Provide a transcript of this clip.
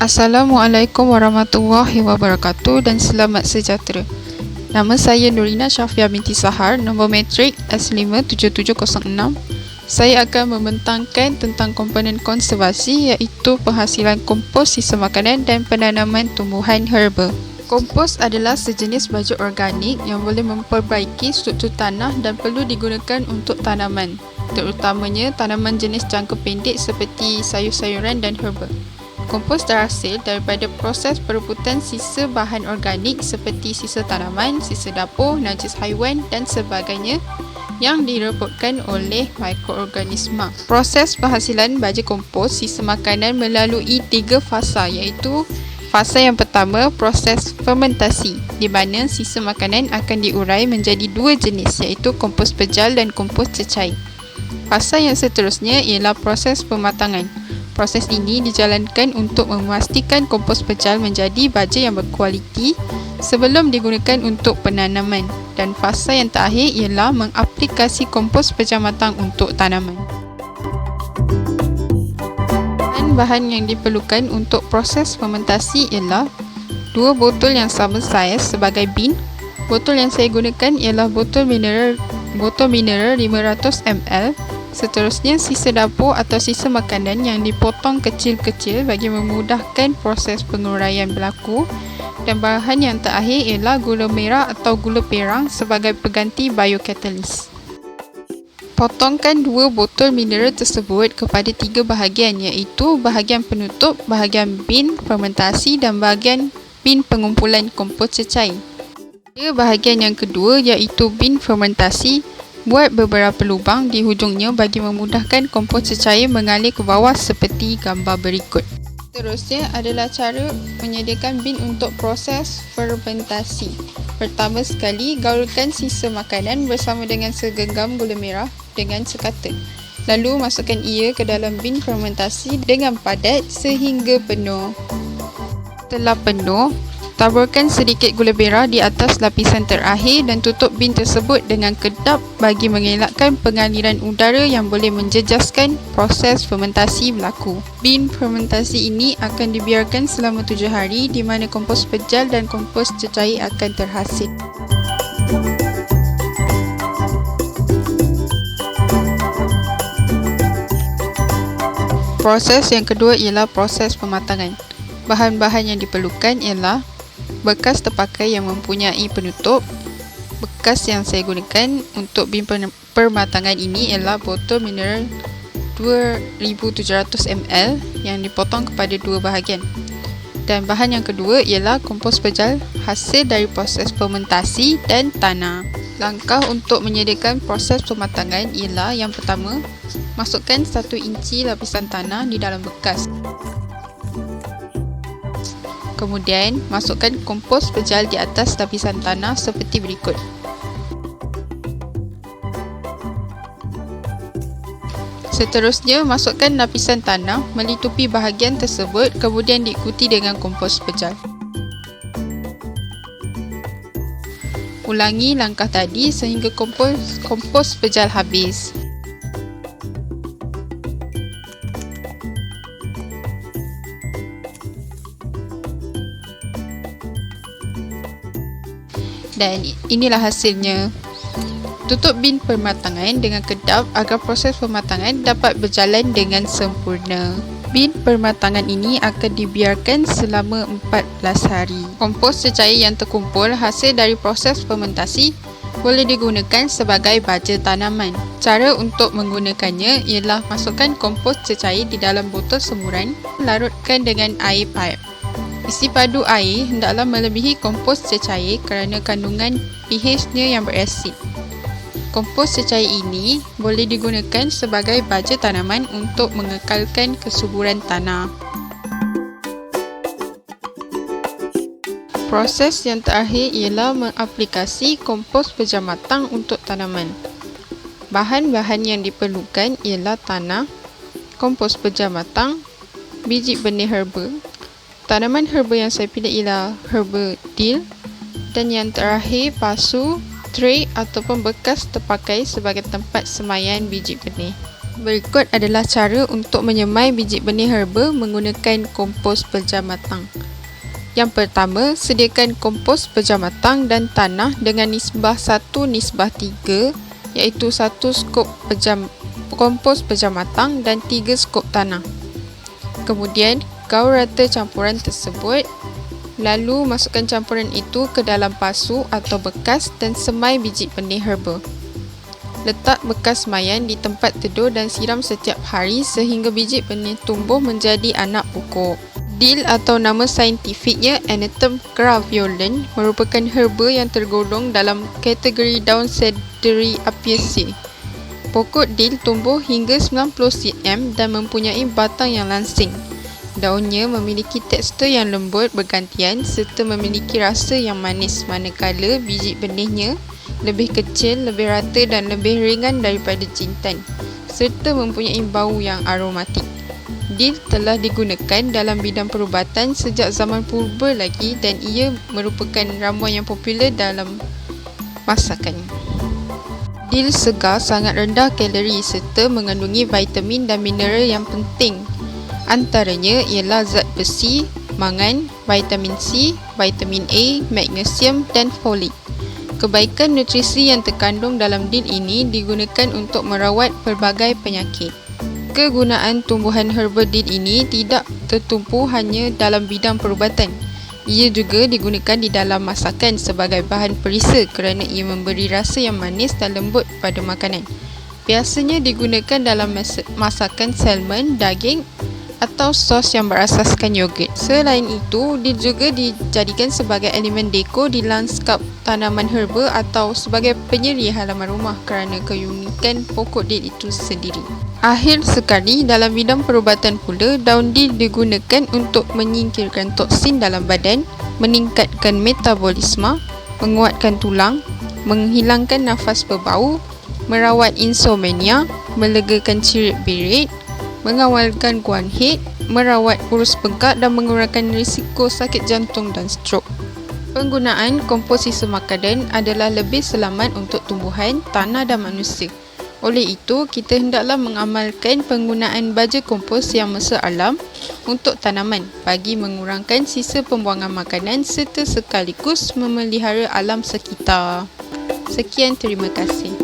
Assalamualaikum warahmatullahi wabarakatuh dan selamat sejahtera. Nama saya Nurina Syafia binti Sahar, nombor matrik S57706. Saya akan membentangkan tentang komponen konservasi iaitu penghasilan kompos sisa makanan dan penanaman tumbuhan herba. Kompos adalah sejenis baja organik yang boleh memperbaiki struktur tanah dan perlu digunakan untuk tanaman, terutamanya tanaman jenis jangka pendek seperti sayur-sayuran dan herba. Kompos terhasil daripada proses perebutan sisa bahan organik seperti sisa tanaman, sisa dapur, najis haiwan dan sebagainya yang direbutkan oleh mikroorganisma. Proses penghasilan baja kompos sisa makanan melalui 3 fasa iaitu fasa yang pertama, proses fermentasi di mana sisa makanan akan diurai menjadi 2 jenis iaitu kompos pejal dan kompos cecair. Fasa yang seterusnya ialah proses pematangan. Proses ini dijalankan untuk memastikan kompos pejal menjadi baja yang berkualiti sebelum digunakan untuk penanaman. Dan fasa yang terakhir ialah mengaplikasi kompos pejal matang untuk tanaman. Bahan yang diperlukan untuk proses fermentasi ialah 2 botol yang sama saiz sebagai bin. Botol yang saya gunakan ialah botol mineral 500 ml. Seterusnya, sisa dapur atau sisa makanan yang dipotong kecil-kecil bagi memudahkan proses penguraian berlaku. Dan bahan yang terakhir ialah gula merah atau gula perang sebagai pengganti biokatalis. Potongkan 2 botol mineral tersebut kepada 3 bahagian iaitu bahagian penutup, bahagian bin fermentasi dan bahagian bin pengumpulan kompos cecair. Bahagian yang kedua iaitu bin fermentasi. Buat beberapa lubang di hujungnya bagi memudahkan kompos cecair mengalir ke bawah seperti gambar berikut. Seterusnya adalah cara menyediakan bin untuk proses fermentasi. Pertama sekali, gaulkan sisa makanan bersama dengan segenggam gula merah dengan sekata. Lalu masukkan ia ke dalam bin fermentasi dengan padat sehingga penuh. Setelah penuh, taburkan sedikit gula merah di atas lapisan terakhir dan tutup bin tersebut dengan kedap bagi mengelakkan pengaliran udara yang boleh menjejaskan proses fermentasi berlaku. Bin fermentasi ini akan dibiarkan selama 7 hari di mana kompos pejal dan kompos cecair akan terhasil. Proses yang kedua ialah proses pematangan. Bahan-bahan yang diperlukan ialah bekas terpakai yang mempunyai penutup. Bekas yang saya gunakan untuk bin pematangan ini ialah botol mineral 2700 ml yang dipotong kepada 2 bahagian. Dan bahan yang kedua ialah kompos pejal hasil dari proses fermentasi dan tanah. Langkah untuk menyediakan proses pematangan ialah yang pertama, masukkan 1 inci lapisan tanah di dalam bekas. Kemudian, masukkan kompos pejal di atas lapisan tanah seperti berikut. Seterusnya, masukkan lapisan tanah melitupi bahagian tersebut kemudian diikuti dengan kompos pejal. Ulangi langkah tadi sehingga kompos pejal habis. Dan inilah hasilnya. Tutup bin pematangan dengan kedap agar proses pematangan dapat berjalan dengan sempurna. Bin pematangan ini akan dibiarkan selama 14 hari. Kompos cecair yang terkumpul hasil dari proses fermentasi boleh digunakan sebagai baja tanaman. Cara untuk menggunakannya ialah masukkan kompos cecair di dalam botol semburan, larutkan dengan air paip. Isi padu air hendaklah melebihi kompos cecair kerana kandungan pH-nya yang berasid. Kompos cecair ini boleh digunakan sebagai baja tanaman untuk mengekalkan kesuburan tanah. Proses yang terakhir ialah mengaplikasi kompos pejal matang untuk tanaman. Bahan-bahan yang diperlukan ialah tanah, kompos pejal matang, biji benih herba. Tanaman herba yang saya pilih ialah herba dill dan yang terakhir pasu, tray ataupun bekas terpakai sebagai tempat semaian biji benih. Berikut adalah cara untuk menyemai biji benih herba menggunakan kompos berjamatang. Yang pertama, sediakan kompos berjamatang dan tanah dengan nisbah 1:3, iaitu 1 skop kompos berjamatang dan 3 skop tanah. Kemudian, gaul rata campuran tersebut, lalu masukkan campuran itu ke dalam pasu atau bekas dan semai biji benih herba. Letak bekas semayan di tempat teduh dan siram setiap hari sehingga biji benih tumbuh menjadi anak pokok. Dill atau nama saintifiknya Anatum graveolens merupakan herba yang tergolong dalam kategori Down Cedariaceae. Pokok dill tumbuh hingga 90 cm dan mempunyai batang yang langsing. Daunnya memiliki tekstur yang lembut bergantian serta memiliki rasa yang manis, manakala biji benihnya lebih kecil, lebih rata dan lebih ringan daripada jintan, serta mempunyai bau yang aromatik. Dill telah digunakan dalam bidang perubatan sejak zaman purba lagi dan ia merupakan ramuan yang popular dalam masakan. Dill segar sangat rendah kalori serta mengandungi vitamin dan mineral yang penting. Antaranya ialah zat besi, mangan, vitamin C, vitamin A, magnesium dan folik. Kebaikan nutrisi yang terkandung dalam dill ini digunakan untuk merawat pelbagai penyakit. Kegunaan tumbuhan herba dill ini tidak tertumpu hanya dalam bidang perubatan. Ia juga digunakan di dalam masakan sebagai bahan perisa kerana ia memberi rasa yang manis dan lembut pada makanan. Biasanya digunakan dalam masakan salmon, daging atau sos yang berasaskan yogurt. Selain itu, dill juga dijadikan sebagai elemen dekor di lanskap tanaman herba atau sebagai penyeri halaman rumah kerana keunikan pokok dill itu sendiri. Akhir sekali, dalam bidang perubatan pula, daun dill digunakan untuk menyingkirkan toksin dalam badan, meningkatkan metabolisme, menguatkan tulang, menghilangkan nafas berbau, merawat insomnia, melegakan cirit birit, mengawalkan guanhid, merawat kurus bengkak dan mengurangkan risiko sakit jantung dan strok. Penggunaan kompos sisa makanan adalah lebih selamat untuk tumbuhan, tanah dan manusia. Oleh itu, kita hendaklah mengamalkan penggunaan baja kompos yang mesra alam untuk tanaman bagi mengurangkan sisa pembuangan makanan serta sekaligus memelihara alam sekitar. Sekian, terima kasih.